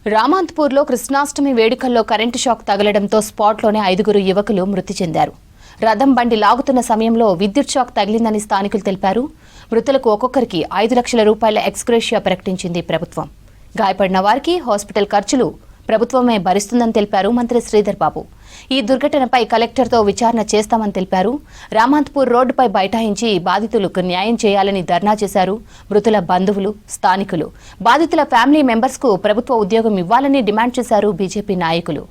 రామాంతపూర్లో కృష్ణాష్టమి వేడుకల్లో current shock తగలడంతో స్పాట్లోనే 5 యువకులు మృతి చెందారు. రథం బండి లాగుతున్న సమయంలో విద్యుత్ షాక్ తగిలిందని స్థానికులు తెలిపారు. మృతులకు ఒక్కొక్కరికి 5 లక్షల రూపాయల ఎక్స్‌గ్రేషియా ప్రకటించింది ప్రభుత్వం. గాయపడిన వారికి హాస్పిటల్ ఖర్చులు ప్రభుత్వమే భరిస్తుందని తెలిపారు మంత్రి శ్రీధర్ బాబు. ఈ దుర్ఘటనపై కలెక్టర్తో విచారణ చేస్తామని తెలిపారు. రామాంతపూర్ రోడ్డుపై బైఠాయించి బాధితులకు న్యాయం చేయాలని ధర్నా చేశారు. మృతుల బంధువులు, స్థానికులు బాధితుల ఫ్యామిలీ మెంబర్స్కు ప్రభుత్వ ఉద్యోగం ఇవ్వాలని డిమాండ్ చేశారు బీజేపీ నాయకులు.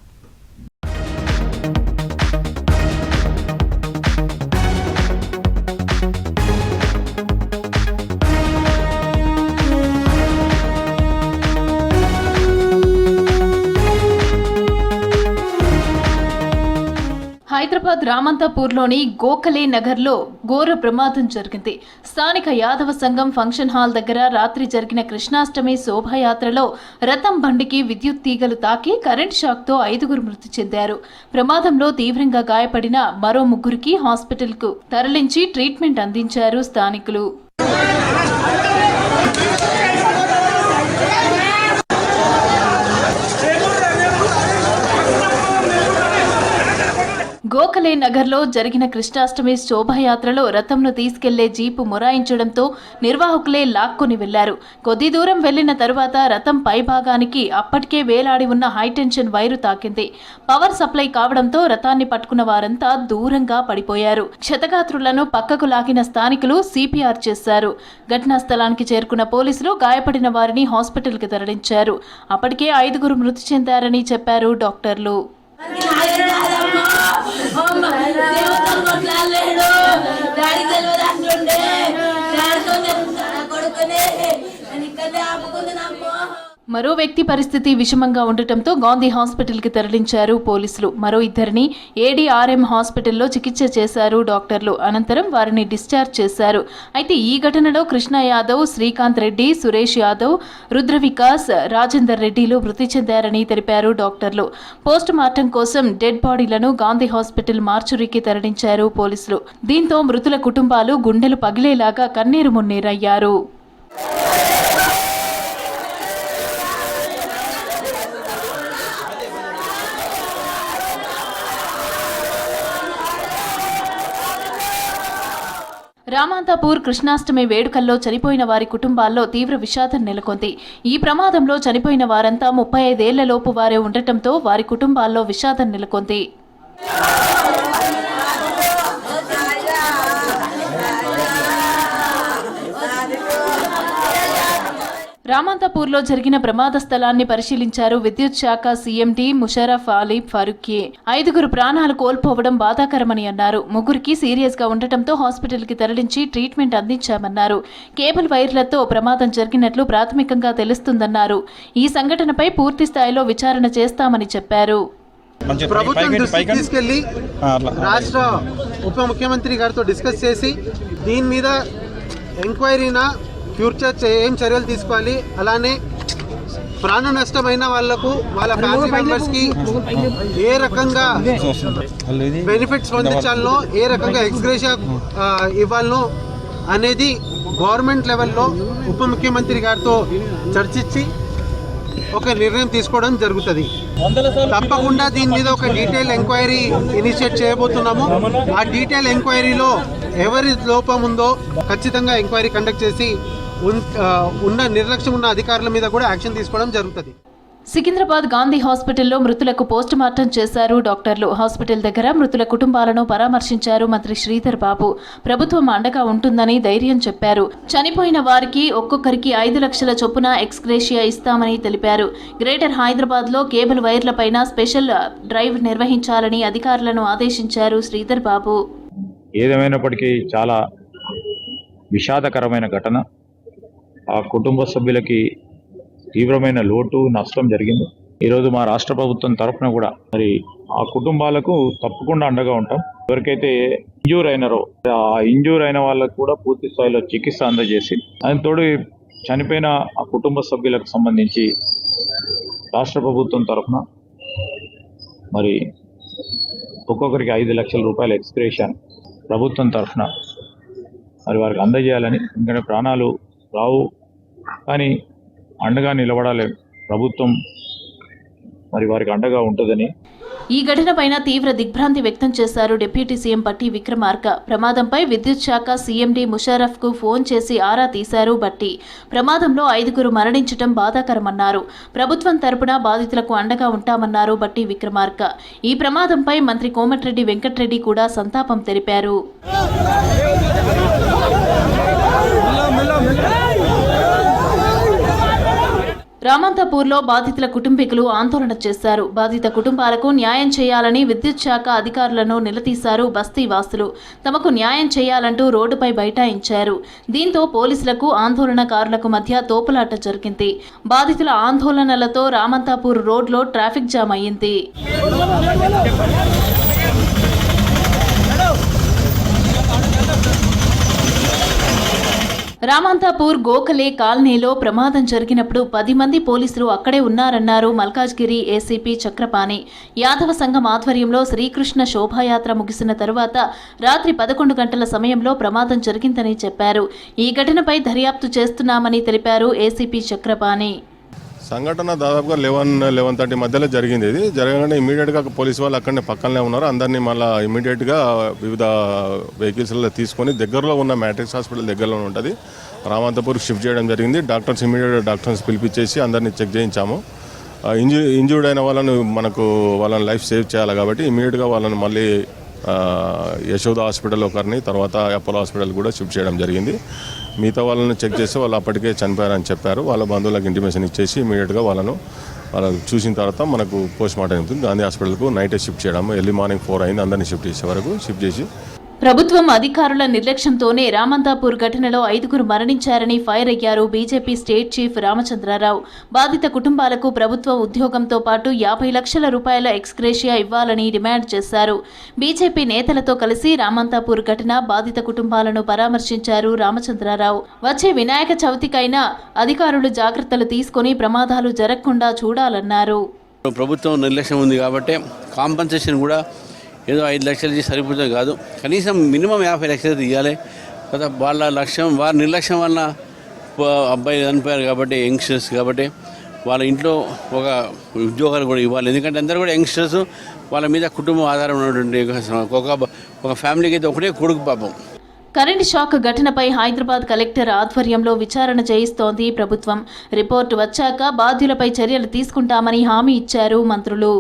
హైదరాబాద్ రామంతాపూర్లోని గోఖలే నగర్లో ఘోర ప్రమాదం జరిగింది. స్థానిక యాదవ సంఘం ఫంక్షన్ హాల్ దగ్గర రాత్రి జరిగిన కృష్ణాష్టమి శోభాయాత్రలో రథం బండికి విద్యుత్ తీగలు తాకి కరెంట్ షాక్తో 5 మృతి చెందారు. ప్రమాదంలో తీవ్రంగా గాయపడిన మరో 3కి హాస్పిటల్కు తరలించి ట్రీట్మెంట్ అందించారు స్థానికులు. గోఖలే నగర్లో జరిగిన కృష్ణాష్టమి శోభాయాత్రలో రథంను తీసుకెళ్లే జీపు మొరాయించడంతో నిర్వాహకులే లాక్కొని వెళ్లారు. కొద్ది దూరం వెళ్లిన తరువాత రథం పైభాగానికి అప్పటికే వేలాడి ఉన్న హైటెన్షన్ వైరు తాకింది. పవర్ సప్లై కావడంతో రథాన్ని పట్టుకున్న వారంతా దూరంగా పడిపోయారు. క్షతగాత్రులను పక్కకు లాగిన స్థానికులు సిపిఆర్ చేశారు. ఘటనా స్థలానికి చేరుకున్న పోలీసులు గాయపడిన వారిని హాస్పిటల్కి తరలించారు. అప్పటికే 5 మృతి చెందారని చెప్పారు డాక్టర్లు. మరో వ్యక్తి పరిస్థితి విషమంగా ఉండటంతో గాంధీ హాస్పిటల్కి తరలించారు పోలీసులు. మరో 2ని ఏడీఆర్ఎం హాస్పిటల్లో చికిత్స చేశారు డాక్టర్లు. అనంతరం వారిని డిశ్చార్జ్ చేశారు. అయితే ఈ ఘటనలో కృష్ణ యాదవ్, శ్రీకాంత్ రెడ్డి, సురేష్ యాదవ్, రుద్రవికాస్, రాజేందర్ రెడ్డిలు మృతి చెందారని తెలిపారు డాక్టర్లు. పోస్ట్ మార్టం కోసం డెడ్ బాడీలను గాంధీ హాస్పిటల్ మార్చురీకి తరలించారు పోలీసులు. దీంతో మృతుల కుటుంబాలు గుండెలు పగిలేలాగా కన్నీరు మున్నీరయ్యారు. రామాంతాపూర్ కృష్ణాష్టమి వేడుకల్లో చనిపోయిన వారి కుటుంబాల్లో తీవ్ర విషాదం నెలకొంది. ఈ ప్రమాదంలో చనిపోయిన వారంతా 35 ఏళ్ల లోపు వారే ఉండటంతో వారి కుటుంబాల్లో విషాదం నెలకొంది. రామాంతాపూర్లో జరిగిన ప్రమాద స్థలాన్ని పరిశీలించారు విద్యుత్ శాఖ సీఎండీ ముషరఫ్ అలీ ఫారూఖీ. 5 ప్రాణాలు కోల్పోవడం బాధాకరమని అన్నారు. 3కి సీరియస్ గా ఉండటంతో హాస్పిటల్కి తరలించి ట్రీట్మెంట్ అందించామన్నారు. కేబుల్ వైర్లతో ప్రమాదం జరిగినట్లు ప్రాథమికంగా తెలుస్తుందన్నారు. ఈ సంఘటనపై పూర్తి స్థాయిలో విచారణ చేస్తామని చెప్పారు. ప్రభుత్వం దృష్టికి తీసుకెళ్లి రాష్ట్ర ఉప ముఖ్యమంత్రి గారితో డిస్కస్ చేసి దీని మీద ఎంక్వైరీనా ఫ్యూచర్ ఏం చర్యలు తీసుకోవాలి, అలానే ప్రాణ నష్టమైన వాళ్లకు వాళ్ళ ఫ్యామిలీ మెంబర్స్కి ఏ రకంగా బెనిఫిట్స్ పొందించాలనో, ఏ రకంగా ఎక్స్‌గ్రేషియా ఇవ్వాలనో అనేది గవర్నమెంట్ లెవెల్లో ఉప ముఖ్యమంత్రి గారితో చర్చించి ఒక నిర్ణయం తీసుకోవడం జరుగుతుంది. తప్పకుండా దీని మీద ఒక డీటెయిల్ ఎంక్వైరీ ఇనిషియేట్ చేయబోతున్నాము. ఆ డీటెయిల్ ఎంక్వైరీలో ఎవరి లోపం ఉందో ఖచ్చితంగా ఎంక్వైరీ కండక్ట్ చేసి ఉన్న నిర్లక్ష్యం ఉన్న అధికారుల మీద కూడా యాక్షన్ తీసుకోవడం జరుగుతుంది. సికింద్రాబాద్ గాంధీ హాస్పిటల్లో మృతులకు పోస్ట్ మార్టం చేశారు డాక్టర్లు. హాస్పిటల్ దగ్గర మృతుల కుటుంబాలను పరామర్శించారు మంత్రి శ్రీధర్ బాబు. ప్రభుత్వం అండగా ఉంటుందని ధైర్యం చెప్పారు. చనిపోయిన వారికి ఒక్కొక్కరికి 5 లక్షల చొప్పున ఎక్స్‌గ్రేషియా ఇస్తామని తెలిపారు. గ్రేటర్ హైదరాబాద్లో కేబుల్ వైర్లపైన స్పెషల్ డ్రైవ్ నిర్వహించాలని అధికారులను ఆదేశించారు శ్రీధర్ బాబు. ఏదేమైనప్పటికీ చాలా విషాదకరమైన ఘటన. ఆ కుటుంబ సభ్యులకి తీవ్రమైన లోటు, నష్టం జరిగింది. ఈరోజు మా రాష్ట్ర ప్రభుత్వం తరఫున కూడా మరి ఆ కుటుంబాలకు తప్పకుండా అండగా ఉంటాం. ఎవరికైతే ఇంజూర్ అయినారో ఆ ఇంజూర్ అయిన వాళ్ళకు కూడా పూర్తి స్థాయిలో చికిత్స అందజేసి దానితోడు చనిపోయిన ఆ కుటుంబ సభ్యులకు సంబంధించి రాష్ట్ర ప్రభుత్వం తరఫున మరి ఒక్కొక్కరికి 5 లక్షల రూపాయల ఎక్స్‌గ్రేషియా ప్రభుత్వం తరఫున మరి వారికి అందజేయాలని. ఎందుకంటే ప్రాణాలు రావు కానీ అండగా నిలబడాలి ప్రభుత్వం మరి వారికి అండగా ఉంటుందని. ఈ ఘటనపైన తీవ్ర దిగ్భ్రాంతి వ్యక్తం చేశారు డిప్యూటీ సీఎం భట్టి విక్రమార్క. ప్రమాదంపై విద్యుత్ శాఖ సీఎండీ ముషర్రఫ్కు ఫోన్ చేసి ఆరా తీశారు భట్టి. ప్రమాదంలో 5 మరణించడం బాధాకరమన్నారు. ప్రభుత్వం తరపున బాధితులకు అండగా ఉంటామన్నారు భట్టి విక్రమార్క. ఈ ప్రమాదంపై మంత్రి కోమటిరెడ్డి వెంకటరెడ్డి కూడా సంతాపం తెలిపారు. రామంతాపూర్లో బాధితుల కుటుంబీకులు ఆందోళన చేశారు. బాధిత కుటుంబాలకు న్యాయం చేయాలని విద్యుత్ శాఖ అధికారులను నిలదీశారు బస్తీ వాసులు. తమకు న్యాయం చేయాలంటూ రోడ్డుపై బైఠాయించారు. దీంతో పోలీసులకు ఆందోళనకారులకు మధ్య తోపులాట జరిగింది. బాధితుల ఆందోళనలతో రామంతాపూర్ రోడ్లో ట్రాఫిక్ జామ్ అయ్యింది. రామంతాపూర్ గోఖలే కాలనీలో ప్రమాదం జరిగినప్పుడు 10 మంది పోలీసులు అక్కడే ఉన్నారన్నారు మల్కాజ్గిరి ఏసీపీ చక్రపాణి. యాదవ సంఘం ఆధ్వర్యంలో శ్రీకృష్ణ శోభాయాత్ర ముగిసిన తరువాత రాత్రి 11 గంటల సమయంలో ప్రమాదం జరిగిందని చెప్పారు. ఈ ఘటనపై దర్యాప్తు చేస్తున్నామని తెలిపారు ఏసీపీ చక్రపాణి. సంఘటన దాదాపుగా 11-11:30 మధ్యలో జరిగింది. ఇది జరగగానే ఇమీడియట్గా పోలీసు వాళ్ళు అక్కడనే పక్కనే ఉన్నారు. అందరినీ మళ్ళీ ఇమీడియట్గా వివిధ వెహికల్స్లో తీసుకొని దగ్గరలో ఉన్న మ్యాట్రిక్స్ హాస్పిటల్ దగ్గరలో ఉంటుంది రామంతపూర్కి షిఫ్ట్ చేయడం జరిగింది. డాక్టర్స్ ఇమీడియట్గా డాక్టర్స్ పిలిపించేసి అందరినీ చెక్ చేయించాము. ఇంజూర్డ్ అయిన వాళ్ళని లైఫ్ సేవ్ చేయాలి కాబట్టి ఇమీడియట్గా వాళ్ళని మళ్ళీ యశోద హాస్పిటల్ ఒకరిని తర్వాత అపోలో హాస్పిటల్ కూడా షిఫ్ట్ చేయడం జరిగింది. మిగతా వాళ్ళని చెక్ చేసి వాళ్ళు అప్పటికే చనిపోయారని చెప్పారు. వాళ్ళ బంధువులకు ఇంటిమేషన్ ఇచ్చేసి ఇమీడియట్గా వాళ్ళు చూసిన తర్వాత మనకు పోస్ట్ మార్టం అవుతుంది. గాంధీ హాస్పిటల్కు నైటే షిఫ్ట్ చేయడం. ఎర్లీ మార్నింగ్ 4 అయింది. అందరినీ షిఫ్ట్ చేసే వరకు షిఫ్ట్ చేసి ప్రభుత్వం అధికారుల నిర్లక్ష్యంతోనే రామంతాపూర్ ఘటనలో 5 మరణించారని ఫైర్ అయ్యారు బీజేపీ స్టేట్ చీఫ్ రామచంద్రరావు. బాధిత కుటుంబాలకు ప్రభుత్వ ఉద్యోగంతో పాటు 50 లక్షల రూపాయల ఎక్స్గ్రేషియా ఇవ్వాలని డిమాండ్ చేశారు. బీజేపీ నేతలతో కలిసి రామంతాపూర్ ఘటన బాధిత కుటుంబాలను పరామర్శించారు రామచంద్రరావు. వచ్చే వినాయక చవితికైనా అధికారులు జాగ్రత్తలు తీసుకుని ప్రమాదాలు జరగకుండా చూడాలన్నారు. ప్రభుత్వం నిర్లక్ష్యం ఉంది కాబట్టి కాంపన్సేషన్ కూడా ఏదో 5 లక్షలు ఇచ్చి సరిపోతుంది కాదు, కనీసం మినిమం 50 లక్షలు ఇవ్వాలి కదా. వారి నిర్లక్ష్యం వలన అబ్బాయి చనిపోయారు కాబట్టి యంగ్స్టర్స్ కాబట్టి వాళ్ళ ఇంట్లో ఒక ఉద్యోగాలు కూడా ఇవ్వాలి. ఎందుకంటే అందరూ కూడా యంగ్స్టర్స్, వాళ్ళ మీద కుటుంబం ఆధారం ఉన్నటువంటి ఒక ఫ్యామిలీకి అయితే ఒకటే కొడుకు పాపం. కరెంటు షాక్ ఘటనపై హైదరాబాద్ కలెక్టర్ ఆధ్వర్యంలో విచారణ చేయిస్తోంది ప్రభుత్వం. రిపోర్టు వచ్చాక బాధ్యులపై చర్యలు తీసుకుంటామని హామీ ఇచ్చారు మంత్రులు.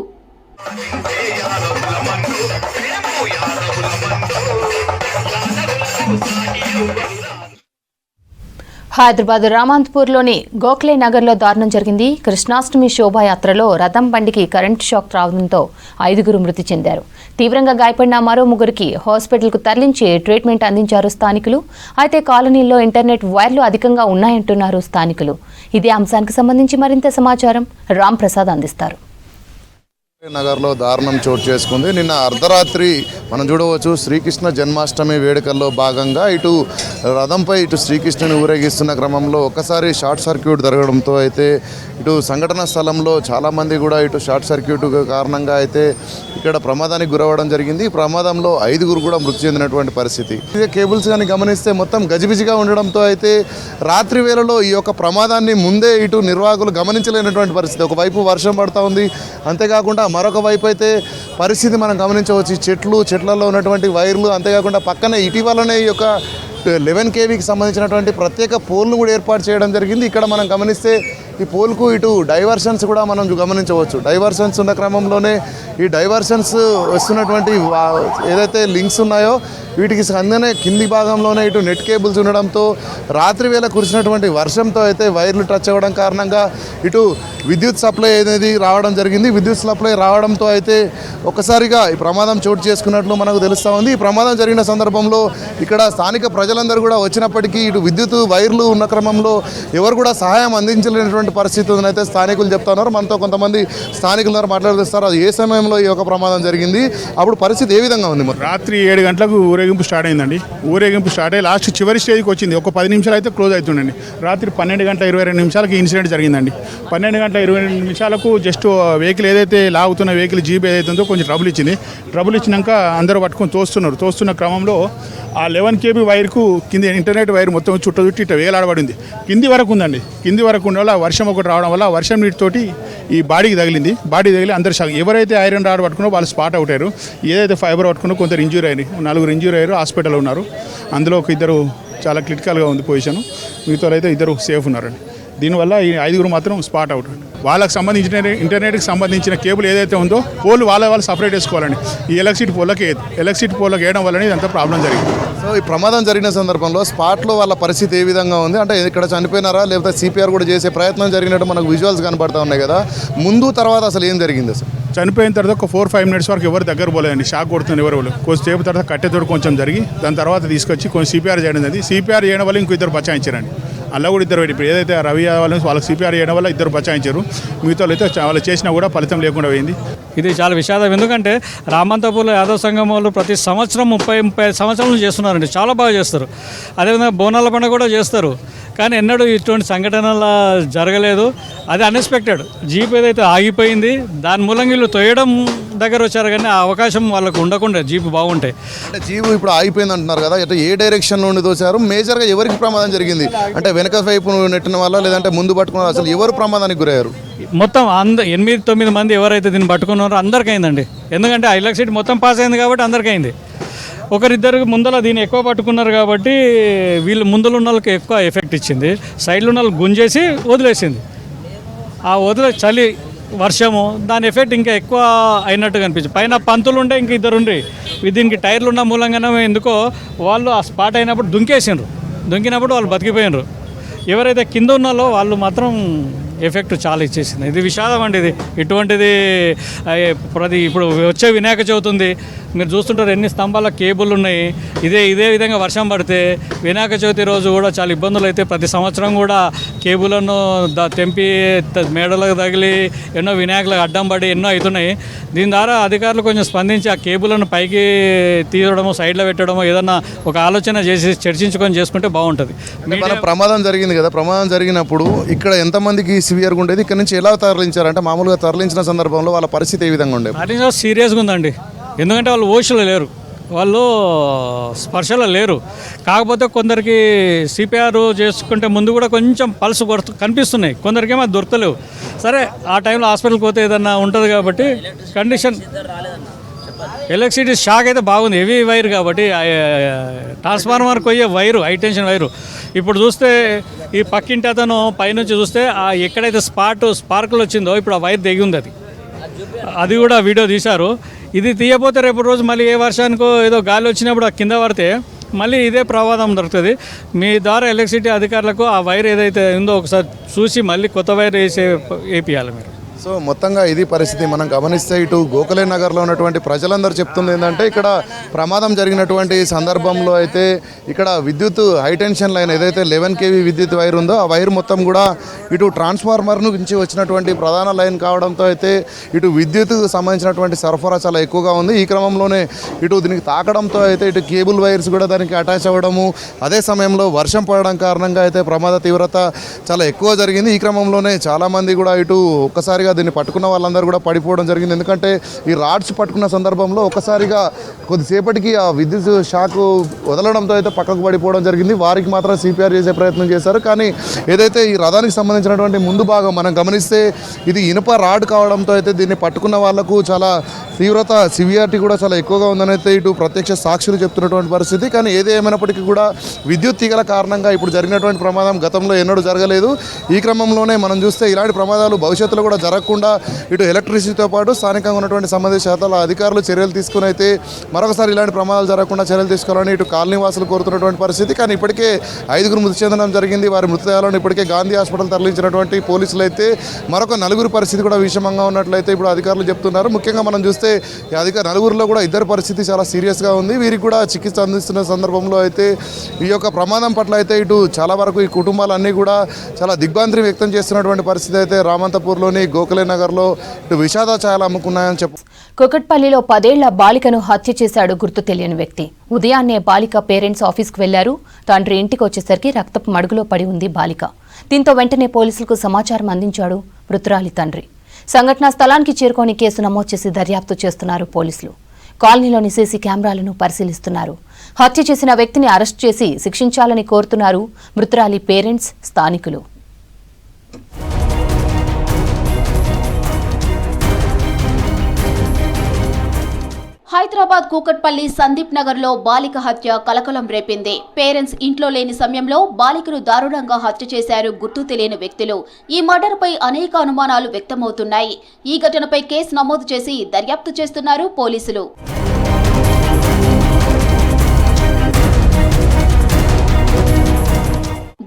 హైదరాబాద్ రామంతపూర్లోని గోఖలే నగర్లో దారుణం జరిగింది. కృష్ణాష్టమి శోభాయాత్రలో రథం బండికి కరెంటు షాక్ రావడంతో 5 మృతి చెందారు. తీవ్రంగా గాయపడిన మరో 3కి హాస్పిటల్కు తరలించి ట్రీట్మెంట్ అందించారు స్థానికులు. అయితే కాలనీల్లో ఇంటర్నెట్ వైర్లు అధికంగా ఉన్నాయంటున్నారు స్థానికులు. ఇదే అంశానికి సంబంధించి మరింత సమాచారం రామ్ ప్రసాద్ అందిస్తారు. నగర్లో దారుణం చోటు చేసుకుంది. నిన్న అర్ధరాత్రి మనం చూడవచ్చు శ్రీకృష్ణ జన్మాష్టమి వేడుకల్లో భాగంగా ఇటు రథంపై ఇటు శ్రీకృష్ణుని ఊరేగిస్తున్న క్రమంలో ఒకసారి షార్ట్ సర్క్యూట్ జరగడంతో అయితే ఇటు సంఘటన స్థలంలో చాలామంది కూడా ఇటు షార్ట్ సర్క్యూట్ కారణంగా అయితే ఇక్కడ ప్రమాదానికి గురవడం జరిగింది. ఈ ప్రమాదంలో 5 కూడా మృతి చెందినటువంటి పరిస్థితి. ఇదే కేబుల్స్ కానీ గమనిస్తే మొత్తం గజిబిజిగా ఉండడంతో అయితే రాత్రి వేళలో ఈ యొక్క ప్రమాదాన్ని ముందే ఇటు నిర్వాహకులు గమనించలేనటువంటి పరిస్థితి. ఒకవైపు వర్షం పడుతూ ఉంది, అంతేకాకుండా మరొక వైపు అయితే పరిస్థితి మనం గమనించవచ్చు. చెట్లలో ఉన్నటువంటి వైర్లు, అంతేకాకుండా పక్కనే ఇటీవలనే ఈ యొక్క 11 kVకి సంబంధించినటువంటి ప్రత్యేక పోల్ను కూడా ఏర్పాటు చేయడం జరిగింది. ఇక్కడ మనం గమనిస్తే ఈ పోల్కు ఇటు డైవర్షన్స్ కూడా మనం గమనించవచ్చు. డైవర్షన్స్ ఉన్న క్రమంలోనే ఈ డైవర్షన్స్ వస్తున్నటువంటి ఏదైతే లింక్స్ ఉన్నాయో వీటికి సందనే కింది భాగంలోనే ఇటు నెట్ కేబుల్స్ ఉండడంతో రాత్రి వేళ కురిసినటువంటి వర్షంతో అయితే వైర్లు టచ్ అవ్వడం కారణంగా ఇటు విద్యుత్ సప్లై అనేది రావడం జరిగింది. విద్యుత్ సప్లై రావడంతో అయితే ఒక్కసారిగా ఈ ప్రమాదం చోటు చేసుకున్నట్లు మనకు తెలుస్తూ ఉంది. ఈ ప్రమాదం జరిగిన సందర్భంలో ఇక్కడ స్థానిక ప్రజలందరూ కూడా వచ్చినప్పటికీ ఇటు విద్యుత్ వైర్లు ఉన్న క్రమంలో ఎవరు కూడా సహాయం అందించలేనటువంటి పరిస్థితి ఉందని అయితే స్థానికులు చెప్తా ఉన్నారు. మనతో కొంతమంది స్థానికులు మాట్లాడుతున్నారు. అది ఏ సమయంలో ఈ యొక్క ప్రమాదం జరిగింది, అప్పుడు పరిస్థితి ఏ విధంగా ఉంది? రాత్రి 7 గంటలకు ఊరేగింపు స్టార్ట్ అయిందండి. ఊరేగింపు స్టార్ట్ అయ్యి లాస్ట్ చివరి స్టేజ్కి వచ్చింది. ఒక 10 నిమిషాలు అయితే క్లోజ్ అవుతుండండి. రాత్రి 12:22 ఇన్సిడెంట్ జరిగిందండి. 12:22 జస్ట్ వెహికల్ ఏదైతే లాగుతున్న వెహికల్ జీప్ ఏదైతే ఉందో కొంచెం ట్రబుల్ ఇచ్చింది. ట్రబుల్ ఇచ్చినాక అందరూ పట్టుకొని తోస్తున్న క్రమంలో ఆ 11 kV వైర్కు కింద ఇంటర్నెట్ వైర్ మొత్తం చుట్టూ ఇట్లా వేలాడబడింది. కింది వరకు ఉందండి. కింది వరకు ఉండే వర్షం వర్షం ఒకటి రావడం వల్ల ఆ వర్షం నీటితోటి ఈ బాడీకి తగిలింది. బాడీ తగిలి అందరు షాక్. ఎవరైతే ఐరన్ రాడ్ పట్టుకున్నారో వాళ్ళు స్పాట్ అవుట్ అయ్యారు. ఏదైతే ఫైబర్ పట్టుకున్నారో కొందరు ఇంజూరీ అయ్యారు. 4 ఇంజూరీ అయ్యారు, హాస్పిటల్లో ఉన్నారు. అందులో ఒక 2 చాలా క్రిటికల్గా ఉంది పొజిషన్. మిగతా అయితే 2 సేఫ్ ఉన్నారండి. దీనివల్ల ఈ 5 మాత్రం స్పాట్ అవుట్. వాళ్ళకి సంబంధించిన ఇంటర్నెట్కి సంబంధించిన కేబుల్ ఏదైతే ఉందో పోల్ వాళ్ళు సపరేట్ వేసుకోవాలండి. ఈ ఎలక్ట్రిసిటీ పోల్లోకి వేయడం వల్లనే ఇదంతా ప్రాబ్లం జరిగింది. సో ఈ ప్రమాదం జరిగిన సందర్భంలో స్పాట్లో వాళ్ళ పరిస్థితి ఏ విధంగా ఉంది? అంటే ఇక్కడ చనిపోయినారా లేకపోతే సిపిఆర్ కూడా చేసే ప్రయత్నం జరిగినట్టు మనకు విజువల్స్ కనబడతా ఉన్నాయి కదా, ముందు తర్వాత అసలు ఏం జరిగింది? అసలు చనిపోయిన తర్వాత ఒక 4-5 మినిట్స్ వరకు ఎవరు దగ్గర పోలేదండి. షాక్ కొడుతుంది ఎవరు. కొంచెంసేపు తర్వాత కట్టెతోడు కొంచెం జరిగి దాని తర్వాత తీసుకొచ్చి కొంచెం సిపిఆర్ చేయడం జరిగింది. సిపిఆర్ చేయడం వల్ల ఇంకో 2 బచాయించారండి. అలా కూడా 2 ఇప్పుడు ఏదైతే రవి వాళ్ళకి సిపిఆర్ చేయడం వల్ల 2 బచాయించారు. మిగతా అయితే వాళ్ళు చేసినా కూడా ఫలితం లేకుండా పోయింది. ఇది చాలా విషాదం. ఎందుకంటే రామంతపూర్లో యాదవ్ సంఘం వాళ్ళు ప్రతి సంవత్సరం 30-35 సంవత్సరాలు చేస్తున్నారండి. చాలా బాగా చేస్తారు. అదేవిధంగా బోనాల పండుగ కూడా చేస్తారు. కానీ ఎన్నడూ ఇటువంటి సంఘటనలు జరగలేదు. అది అన్ఎక్స్పెక్టెడ్. జీప్ ఏదైతే ఆగిపోయింది దాని మూలంగా వీళ్ళు తొయ్యడం దగ్గర వచ్చారు, కానీ ఆ అవకాశం వాళ్ళకు ఉండకుండా జీప్ బాగుంటాయి. అంటే జీప్ ఇప్పుడు ఆగిపోయింది అంటున్నారు కదా, అంటే ఏ డైరెక్షన్ నుండి తోసారు? మేజర్గా ఎవరికి ప్రమాదం జరిగింది? అంటే వెనక వైపు నెట్టిన వల్ల లేదంటే ముందు పట్టుకున్న అసలు ఎవరు ప్రమాదానికి గురయ్యారు? మొత్తం 8-9 మంది ఎవరైతే దీన్ని పట్టుకున్నారో అందరికీ అయిందండి. ఎందుకంటే ఎలక్ట్రిసిటీ మొత్తం పాస్ అయింది కాబట్టి అందరికీ అయింది. 1-2 ముందర దీన్ని ఎక్కువ పట్టుకున్నారు కాబట్టి వీళ్ళు ముందులో ఉన్న వాళ్ళకి ఎక్కువ ఎఫెక్ట్ ఇచ్చింది. సైడ్లో ఉన్న వాళ్ళు గుంజేసి వదిలేసింది. ఆ చలి వర్షము దాని ఎఫెక్ట్ ఇంకా ఎక్కువ అయినట్టు కనిపించింది. పైన పంతులు ఉంటే ఇంక 2 ఉండి దీనికి టైర్లు ఉన్న మూలంగానే ఎందుకో వాళ్ళు ఆ స్పాట్ అయినప్పుడు దుంకినప్పుడు వాళ్ళు బతికిపోయినారు. ఎవరైతే కింద ఉన్నాలో వాళ్ళు మాత్రం ఎఫెక్ట్ చాలా ఇచ్చేసింది. ఇది విషాదం అండి. ఇటువంటిది ఇప్పుడు వచ్చే వినాయక చవితి ఉంది, మీరు చూస్తుంటారు ఎన్ని స్తంభాల కేబుల్ ఉన్నాయి. ఇదే విధంగా వర్షం పడితే వినాయక చవితి రోజు కూడా చాలా ఇబ్బందులు అయితే ప్రతి సంవత్సరం కూడా కేబుల్లను తెంపి మేడలకు తగిలి ఎన్నో వినాయకులకు అడ్డం పడి ఎన్నో అవుతున్నాయి. దీని ద్వారా అధికారులు కొంచెం స్పందించి ఆ కేబుల్లను పైకి తీయడమో సైడ్లో పెట్టడమో ఏదన్నా ఒక ఆలోచన చేసి చర్చించుకొని చేసుకుంటే బాగుంటుంది. ప్రమాదం జరిగింది కదా, ప్రమాదం జరిగినప్పుడు ఇక్కడ ఎంతమందికి సివియర్గా ఉండేది? ఇక్కడ నుంచి ఎలా తరలించారు? అంటే మామూలుగా తరలించిన సందర్భంలో వాళ్ళ పరిస్థితి ఏ విధంగా ఉండేది? తరలించడం సీరియస్గా ఉందండి. ఎందుకంటే వాళ్ళు ఓషులో లేరు, వాళ్ళు స్పర్శలో లేరు. కాకపోతే కొందరికి సిపిఆర్ చేసుకుంటే ముందు కూడా కొంచెం పల్స్ కనిపిస్తున్నాయి, కొందరికేమో అది దొరకలేవు. సరే ఆ టైంలో హాస్పిటల్కి పోతే ఏదన్నా ఉంటుంది కాబట్టి కండిషన్. ఎలక్ట్రిసిటీ షాక్ అయితే బాగుంది, హెవీ వైర్ కాబట్టి ట్రాన్స్ఫార్మర్కి పోయే వైరు, హై టెన్షన్ వైరు. ఇప్పుడు చూస్తే ఈ పక్కింటి అతను పైనుంచి చూస్తే ఎక్కడైతే స్పార్కులు వచ్చిందో ఇప్పుడు ఆ వైర్ దిగి ఉంది. అది కూడా వీడియో తీశారు. ఇది తీయపోతే రేపు రోజు మళ్ళీ ఏ వర్షానికో ఏదో గాలి వచ్చినప్పుడు ఆ కింద పడితే మళ్ళీ ఇదే ప్రమాదం దొరుకుతుంది. మీ ద్వారా ఎలక్ట్రిసిటీ అధికారులకు ఆ వైర్ ఏదైతే ఉందో ఒకసారి చూసి మళ్ళీ కొత్త వైర్ వేపియాలి మీరు. సో మొత్తంగా ఇది పరిస్థితి. మనం గమనిస్తే ఇటు గోఖలే నగర్లో ఉన్నటువంటి ప్రజలందరూ చెప్తుంది ఏంటంటే ఇక్కడ ప్రమాదం జరిగినటువంటి సందర్భంలో అయితే ఇక్కడ విద్యుత్ హై టెన్షన్ లైన్ ఏదైతే 11 kV విద్యుత్ వైర్ ఉందో ఆ వైర్ మొత్తం కూడా ఇటు ట్రాన్స్ఫార్మర్ నుంచి వచ్చినటువంటి ప్రధాన లైన్ కావడంతో అయితే ఇటు విద్యుత్ సంబంధించినటువంటి సరఫరా చాలా ఎక్కువగా ఉంది. ఈ క్రమంలోనే ఇటు దీనికి తాకడంతో అయితే ఇటు కేబుల్ వైర్స్ కూడా దానికి అటాచ్ అవ్వడము, అదే సమయంలో వర్షం పడడం కారణంగా అయితే ప్రమాద తీవ్రత చాలా ఎక్కువ జరిగింది. ఈ క్రమంలోనే చాలామంది కూడా ఇటు ఒక్కసారిగా దీన్ని పట్టుకున్న వాళ్ళందరూ కూడా పడిపోవడం జరిగింది. ఎందుకంటే ఈ రాడ్స్ పట్టుకున్న సందర్భంలో ఒకసారిగా కొద్దిసేపటికి ఆ విద్యుత్ షాక్ వదలడంతో అయితే పక్కకు పడిపోవడం జరిగింది. వారికి మాత్రం సిపిఆర్ చేసే ప్రయత్నం చేశారు. కానీ ఏదైతే ఈ రథానికి సంబంధించినటువంటి ముందు భాగం మనం గమనిస్తే ఇది ఇనుప రాడ్ కావడంతో అయితే దీన్ని పట్టుకున్న వాళ్లకు చాలా సివియారిటీ కూడా చాలా ఎక్కువగా ఉందని అయితే ఇటు ప్రత్యక్ష సాక్షులు చెప్తున్నటువంటి పరిస్థితి. కానీ ఏది ఏమైనప్పటికీ కూడా విద్యుత్ తీగల కారణంగా ఇప్పుడు జరిగినటువంటి ప్రమాదం గతంలో ఎన్నడూ జరగలేదు. ఈ క్రమంలోనే మనం చూస్తే ఇలాంటి ప్రమాదాలు భవిష్యత్తులో కూడా జరగకుండా ఇటు ఎలక్ట్రిసిటీతో పాటు స్థానికంగా ఉన్నటువంటి సంబంధిత శాఖల అధికారులు చర్యలు తీసుకుని అయితే మరొకసారి ఇలాంటి ప్రమాదాలు జరగకుండా చర్యలు తీసుకోవాలని ఇటు కాలనీ వాసులు కోరుతున్నటువంటి పరిస్థితి. కానీ ఇప్పటికే 5 మృతి చెందడం జరిగింది. వారి మృతదేహాలను ఇప్పటికే గాంధీ హాస్పిటల్ తరలించినటువంటి పోలీసులు అయితే మరొక 4 పరిస్థితి కూడా విషమంగా ఉన్నట్లయితే ఇప్పుడు అధికారులు చెప్తున్నారు. ముఖ్యంగా మనం చూస్తే ఈ 4 కూడా 2 పరిస్థితి చాలా సీరియస్గా ఉంది. వీరికి కూడా చికిత్స అందిస్తున్న సందర్భంలో అయితే ఈ యొక్క ప్రమాదం పట్ల అయితే ఇటు చాలా వరకు ఈ కుటుంబాలన్నీ కూడా చాలా దిగ్భ్రాంతిని వ్యక్తం చేస్తున్నటువంటి పరిస్థితి అయితే రామంతపూర్లోని గోఖలే నగర్లో ఇటు విషాద ఛాయలు అమ్ముకున్నాయని చెప్పు. కుకట్పల్లిలో 10 ఏళ్ల బాలికను హత్య చేశాడు గుర్తు తెలియని వ్యక్తి. ఉదయాన్నే బాలిక పేరెంట్స్ ఆఫీస్కు వెళ్లారు. తండ్రి ఇంటికి వచ్చేసరికి రక్తపు మడుగులో పడి ఉంది బాలిక. దీంతో వెంటనే పోలీసులకు సమాచారం అందించాడు మృతురాలి తండ్రి. సంఘటనా స్థలానికి చేరుకొని కేసు నమోదు చేసి దర్యాప్తు చేస్తున్నారు పోలీసులు. కాలనీలోని సీసీ కెమెరాలను పరిశీలిస్తున్నారు. హత్య చేసిన వ్యక్తిని అరెస్ట్ చేసి శిక్షించాలని కోరుతున్నారు మృతురాలి పేరెంట్స్, స్థానికులు. హైదరాబాద్ కూకట్పల్లి సందీప్ నగర్ లో బాలిక హత్య కలకలం రేపింది. పేరెంట్స్ ఇంట్లో లేని సమయంలో బాలికను దారుణంగా హత్య చేశారు గుర్తు తెలియని వ్యక్తులు. ఈ మర్డర్ పై అనేక అనుమానాలు వ్యక్తమవుతున్నాయి. ఈ ఘటనపై కేసు నమోదు చేసి దర్యాప్తు చేస్తున్నారు పోలీసులు.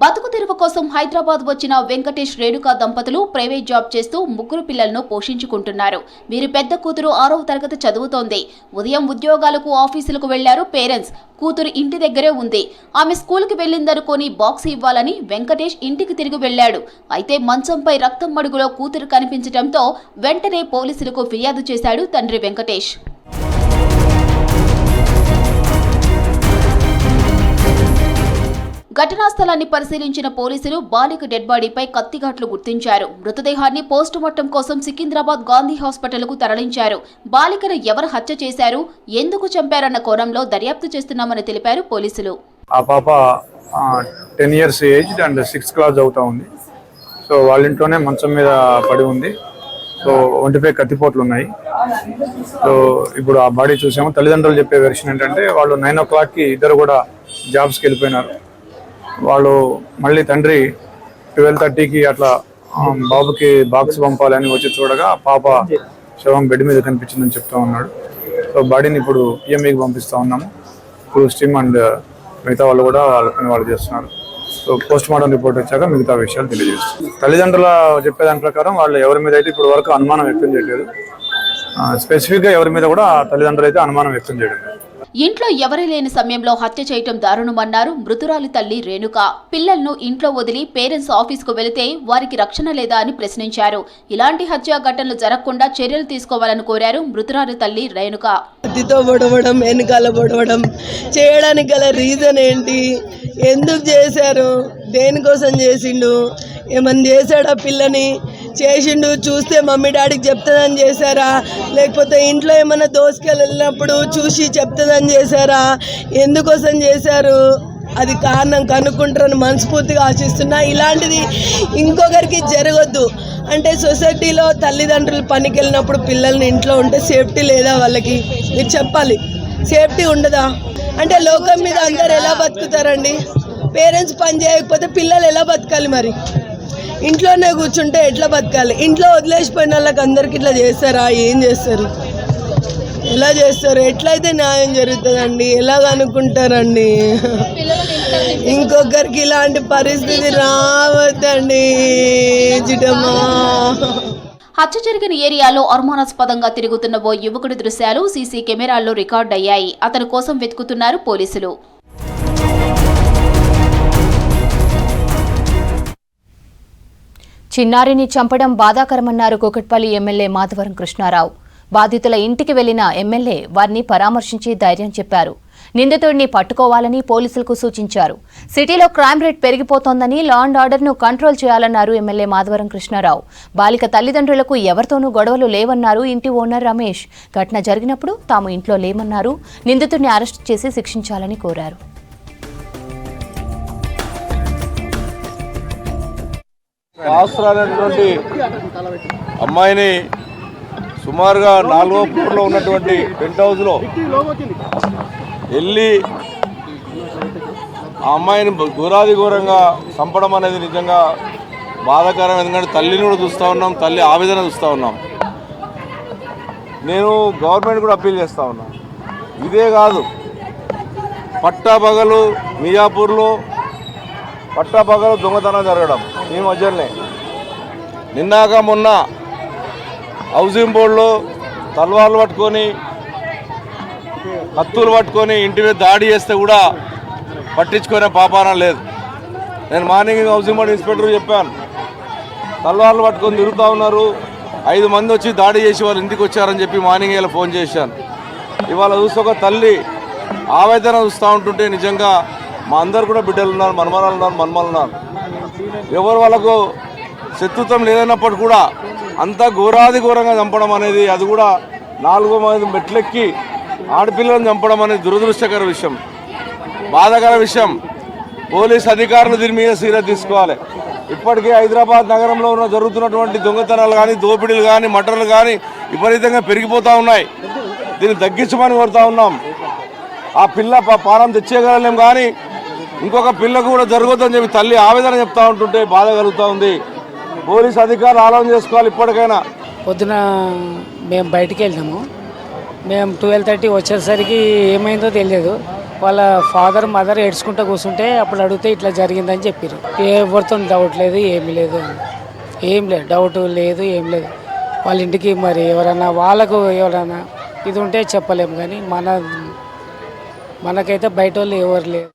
బతుకు తెరువు కోసం హైదరాబాద్ వచ్చిన వెంకటేష్ రేణుకా దంపతులు ప్రైవేట్ జాబ్ చేస్తూ 3 పిల్లలను పోషించుకుంటున్నారు. వీరి పెద్ద కూతురు 6వ తరగతి చదువుతోంది. ఉదయం ఉద్యోగాలకు ఆఫీసులకు వెళ్లారు పేరెంట్స్. కూతురు ఇంటి దగ్గరే ఉంది. ఆమె స్కూల్కి వెళ్లిందనుకొని బాక్స్ ఇవ్వాలని వెంకటేష్ ఇంటికి తిరిగి వెళ్లాడు. అయితే మంచంపై రక్తం మడుగులో కూతురు కనిపించడంతో వెంటనే పోలీసులకు ఫిర్యాదు చేశాడు తండ్రి వెంకటేష్. ఘటనా స్థలాన్ని పరిశీలించిన పోలీసులు బాలిక డెడ్ బాడీపై కత్తిఘాట్లు గుర్తించారు. మృతదేహాన్ని పోస్టుమార్టం కోసం సికింద్రాబాద్ గాంధీ హాస్పిటల్కు తరలించారు. బాలికను ఎవరు హత్య చేశారు, ఎందుకు చంపారన్న కోణంలో దర్యాప్తు చేస్తున్నామని తెలిపారు పోలీసులు. ఆ పాప 10 years age and 6th class అవుతా ఉంది. సో వాళ్ళ ఇంట్లోనే మంచం మీద పడి ఉంది. సో ఒంటిపై కత్తిపోట్లు ఉన్నాయి. సో ఇప్పుడు ఆ బాడీ చూసాము. తల్లిదండ్రులు చెప్పే వెర్షన్ ఏంటంటే వాళ్ళు 9 o'clockకి ఇద్దరు కూడా జాబ్స్కి వెళ్ళిపోయినారు. వాళ్ళు మళ్ళీ తండ్రి 12:30కి అట్లా బాబుకి బాక్స్ పంపాలని వచ్చి చూడగా పాప శవం బెడ్ మీద కనిపించిందని చెప్తా ఉన్నాడు. సో బాడీని ఇప్పుడు పిఎంఈకి పంపిస్తూ ఉన్నాము. ఇప్పుడు స్టీమ్ అండ్ మిగతా వాళ్ళు కూడా వాళ్ళ పని వాళ్ళు చేస్తున్నారు. సో పోస్ట్ మార్టం రిపోర్ట్ వచ్చాక మిగతా విషయాలు తెలియజేస్తారు. తల్లిదండ్రుల చెప్పేదాని ప్రకారం వాళ్ళు ఎవరి మీద అయితే ఇప్పుడు వరకు అనుమానం వ్యక్తం చేయలేదు. స్పెసిఫిక్గా ఎవరి మీద కూడా తల్లిదండ్రులు అయితే అనుమానం వ్యక్తం చేయడం లేదు. ఇంట్లో ఎవరూ లేని సమయంలో హత్య చేయటం దారుణమన్నారు మృతురాలి తల్లి రేణుక. పిల్లలను ఇంట్లో వదిలి పేరెంట్స్ ఆఫీస్కు వెళితే వారికి రక్షణ లేదా అని ప్రశ్నించారు. ఇలాంటి హత్య ఘటనలు జరగకుండా చర్యలు తీసుకోవాలని కోరారు మృతురాలి తల్లి రేణుక. కత్తితో పొడవడం, వెనకాల పొడవడం చేయడానికి గల రీజన్ ఏంటి? ఎందుకు చేశారు? దేనికోసం చేసిండు? ఏమన్నా చేశాడా? పిల్లని చేసిండు చూస్తే మమ్మీ డాడీకి చెప్తుందని చేశారా? లేకపోతే ఇంట్లో ఏమైనా దోసుకెళ్ళినప్పుడు చూసి చెప్తుందని చేశారా? ఎందుకోసం చేశారు? అది కారణం కనుక్కుంటారని మనస్ఫూర్తిగా ఆశిస్తున్నా. ఇలాంటిది ఇంకొకరికి జరగొద్దు. అంటే సొసైటీలో తల్లిదండ్రులు పనికి వెళ్ళినప్పుడు పిల్లల్ని ఇంట్లో ఉంటే సేఫ్టీ లేదా వాళ్ళకి? మీరు చెప్పాలి. సేఫ్టీ ఉండదా? అంటే లోకం మీద అందరు ఎలా బతుకుతారండి? పేరెంట్స్ పని చేయకపోతే పిల్లలు ఎలా బతకాలి? మరి ఇంట్లోనే కూర్చుంటే ఎట్లా బతకాలి? ఇంట్లో వదిలేసిపోయిన వాళ్ళకి అందరికి ఇట్లా చేస్తారా? ఏం చేస్తారు? ఎలా చేస్తారు? ఎట్లయితే న్యాయం జరుగుతుందండి? ఎలాగ అనుకుంటారండి? ఇంకొకరికి ఇలాంటి పరిస్థితి రావద్దండి. జిటమ్మా. హత్య జరిగిన ఏరియాలో అనుమానాస్పదంగా తిరుగుతున్న ఓ యువకుడి దృశ్యాలు సీసీ కెమెరాల్లో రికార్డయ్యాయి. అతని కోసం వెతుకుతున్నారు పోలీసులు. చిన్నారిని చంపడం బాధాకరమన్నారు కూకట్పల్లి ఎమ్మెల్యే మాధవరం కృష్ణారావు. బాధితుల ఇంటికి వెళ్లిన ఎమ్మెల్యే వారిని పరామర్శించి ధైర్యం చెప్పారు. నిందితుడిని పట్టుకోవాలని పోలీసులకు సూచించారు. సిటీలో క్రైమ్ రేట్ పెరిగిపోతోందని లా అండ్ ఆర్డర్ను కంట్రోల్ చేయాలన్నారు ఎమ్మెల్యే మాధవరం కృష్ణారావు. బాలిక తల్లిదండ్రులకు ఎవరితోనూ గొడవలు లేవన్నారు ఇంటి ఓనర్ రమేష్. ఘటన జరిగినప్పుడు తాము ఇంట్లో లేమన్నారు. నిందితుడిని అరెస్టు చేసి శిక్షించాలని కోరారు. అవసరమైనటువంటి అమ్మాయిని సుమారుగా 4వ ఫ్లోర్లో ఉన్నటువంటి పెంట్ హౌస్లో వెళ్ళి ఆ అమ్మాయిని ఘోరాదిఘోరంగా చంపడం అనేది నిజంగా బాధాకరం. ఎందుకంటే తల్లిని కూడా చూస్తూ ఉన్నాం, తల్లి ఆవేదన చూస్తూ ఉన్నాం. నేను గవర్నమెంట్ కూడా అప్పీల్ చేస్తూ ఉన్నాను. ఇదే కాదు, పట్టాపగలు మియాపూర్లో పట్టాపగలు దొంగతనం జరగడం ఈ మధ్యనే. నిన్నాక మొన్న హౌసింగ్ బోర్డులో తల్వార్లు పట్టుకొని కత్తులు పట్టుకొని ఇంటి మీద దాడి చేస్తే కూడా పట్టించుకునే పాపాన లేదు. నేను మార్నింగ్ హౌసింగ్ బోర్డు ఇన్స్పెక్టర్ చెప్పాను, తల్వార్లు పట్టుకొని తిరుగుతూ ఉన్నారు, 5 మంది వచ్చి దాడి చేసి వాళ్ళు ఇంటికి వచ్చారని చెప్పి మార్నింగ్ ఇలా ఫోన్ చేశాను. ఇవాళ చూస్తే ఒక తల్లి ఆవేదన చూస్తూ ఉంటుంటే నిజంగా మా అందరు కూడా బిడ్డలు ఉన్నారు, మనమరాలు ఉన్నారు, మనమలు ఉన్నారు. ఎవరు వాళ్ళకు శత్రుత్వం లేదన్నప్పుడు కూడా అంత ఘోరాదిఘోరంగా చంపడం అనేది, అది కూడా 4వ మంది మెట్లెక్కి ఆడపిల్లలను చంపడం అనేది దురదృష్టకర విషయం, బాధాకర విషయం. పోలీస్ అధికారులు దీని మీద సీరియస్ తీసుకోవాలి. ఇప్పటికే హైదరాబాద్ నగరంలో జరుగుతున్నటువంటి దొంగతనాలు కానీ, దోపిడీలు కానీ, మటర్లు కానీ విపరీతంగా పెరిగిపోతూ ఉన్నాయి. దీన్ని తగ్గించమని కోరుతా ఉన్నాం. ఆ పిల్ల ప్రాణం తెచ్చేయగలలేం, కానీ ఇంకొక పిల్లకు కూడా జరగొద్దని చెప్పి తల్లి ఆవేదన చెప్తా ఉంటుంటే బాధ కలుగుతూ ఉంది. పోలీస్ అధికారులు ఆలోచన చేసుకోవాలి. ఇప్పటికైనా పొద్దున మేము బయటికి వెళ్ళినాము. మేము 12:30 వచ్చేసరికి ఏమైందో తెలియదు. వాళ్ళ ఫాదర్ మదర్ ఏడ్చుకుంటూ కూర్చుంటే అప్పుడు అడిగితే ఇట్లా జరిగిందని చెప్పారు. ఎవరితో డౌట్ లేదు, ఏమీ లేదు, ఏం లేదు, డౌట్ లేదు, ఏం లేదు. వాళ్ళ ఇంటికి మరి ఎవరైనా వాళ్ళకు ఎవరైనా ఇది ఉంటే చెప్పలేము, కానీ మనకైతే బయట వాళ్ళు ఎవరు లేరు.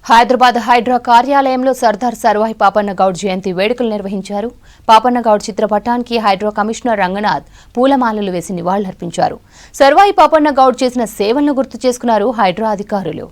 హైదరాబాద్ హైడ్రా కార్యాలయంలో సర్దార్ సర్వాయి పాపన్న గౌడ్ జయంతి వేడుకలు నిర్వహించారు. పాపన్న గౌడ్ చిత్రపటానికి హైడ్రా కమిషనర్ రంగనాథ్ పూలమాలలు వేసి నివాళులర్పించారు. సర్వాయి పాపన్న గౌడ్ చేసిన సేవలను గుర్తు చేసుకున్నారు హైడ్రా అధికారులు.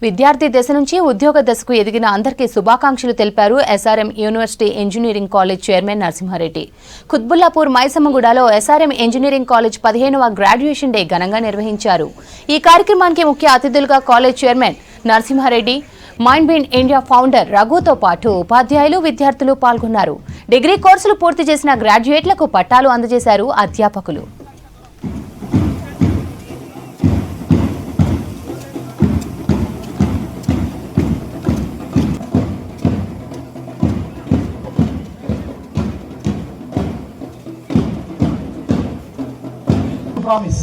విద్యార్థి దశ నుంచి ఉద్యోగ దశకు ఎదిగిన అందరికీ శుభాకాంక్షలు తెలిపారు SRM university engineering college chairman Narasimha Reddy. Quthbullapur మైసమ్మగూడలో ఎస్ఆర్ఎం ఇంజనీరింగ్ కాలేజ్ 15వ గ్రాడ్యుయేషన్ డే ఘనంగా నిర్వహించారు. ఈ కార్యక్రమానికి ముఖ్య అతిథులుగా college chairman Narasimha Reddy, Mind Bean India founder రఘుతో పాటు ఉపాధ్యాయులు, విద్యార్థులు పాల్గొన్నారు. డిగ్రీ కోర్సులు పూర్తి చేసిన గ్రాడ్యుయేట్లకు పట్టాలు అందజేశారు అధ్యాపకులు. Promise.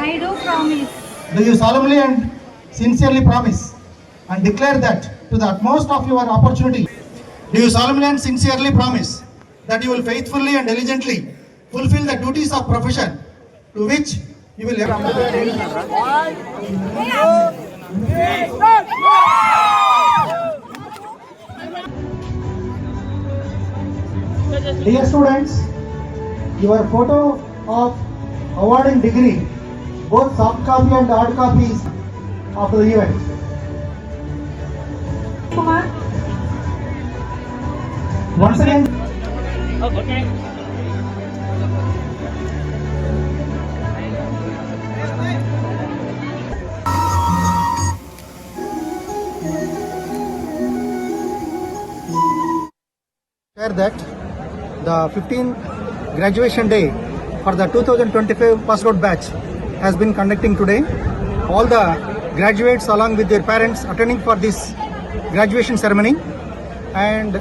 I do promise. Do you solemnly and sincerely promise and declare that to the utmost of your opportunity? Do you solemnly and sincerely promise that you will faithfully and diligently fulfill the duties of profession to which you will ever? Dear students, your photo of awarding degree, both soft copy and hard copies of the event. Kumar. Once again. Okay. Share that the 15th graduation day for the 2025 passed out batch has been conducting today. All the graduates along with their parents attending for this graduation ceremony, and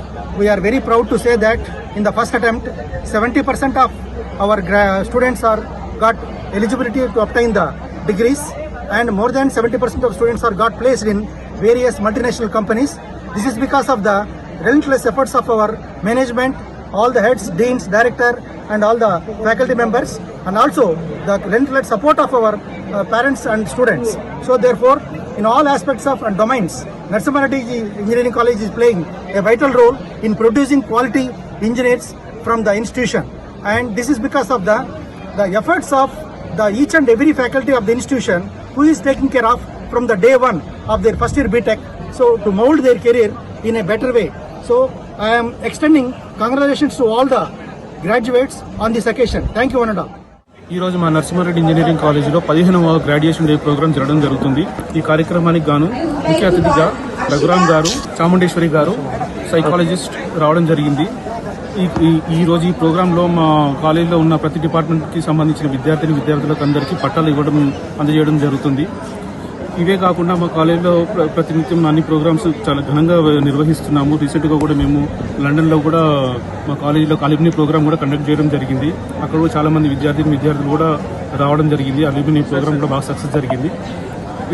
we are very proud to say that in the first attempt 70% of our students are got eligibility to obtain the degrees, and more than 70% of students are got placed in various multinational companies. This is because of the relentless efforts of our management, all the heads, deans, director and all the faculty members, and also the relentless support of our parents and students. So therefore, in all aspects of and domains, Narasimha Engineering College is playing a vital role in producing quality engineers from the institution, and this is because of the efforts of the each and every faculty of the institution who is taking care of from the day one of their first year BTech, so to mold their career in a better way. So I am extending congratulations to all the graduates on this occasion. Thank you one and all. ఈ రోజు మా Narasimha Reddy engineering కాలేజీలో 15వ graduation day programme జరగడం జరుగుతుంది. ఈ కార్యక్రమానికి గాను ముఖ్య అతిథిగా రఘురామ్ గారు, చాముండేశ్వరి గారు, సైకాలజిస్ట్ రావడం జరిగింది. ఈ రోజు ఈ ప్రోగ్రాంలో మా కాలేజీలో ఉన్న ప్రతి డిపార్ట్మెంట్కి సంబంధించిన విద్యార్థులకు అందరికీ పట్టాలు అందజేయడం జరుగుతుంది. ఇవే కాకుండా మా కాలేజీలో ప్రతినిత్యం అన్ని ప్రోగ్రామ్స్ చాలా ఘనంగా నిర్వహిస్తున్నాము. రీసెంట్గా కూడా మేము లండన్లో కూడా మా కాలేజీలో అల్యూమినీ ప్రోగ్రామ్ కూడా కండక్ట్ చేయడం జరిగింది. అక్కడ కూడా చాలా మంది విద్యార్థులు కూడా రావడం జరిగింది. అల్యూమినీ ప్రోగ్రామ్ కూడా బాగా సక్సెస్ జరిగింది.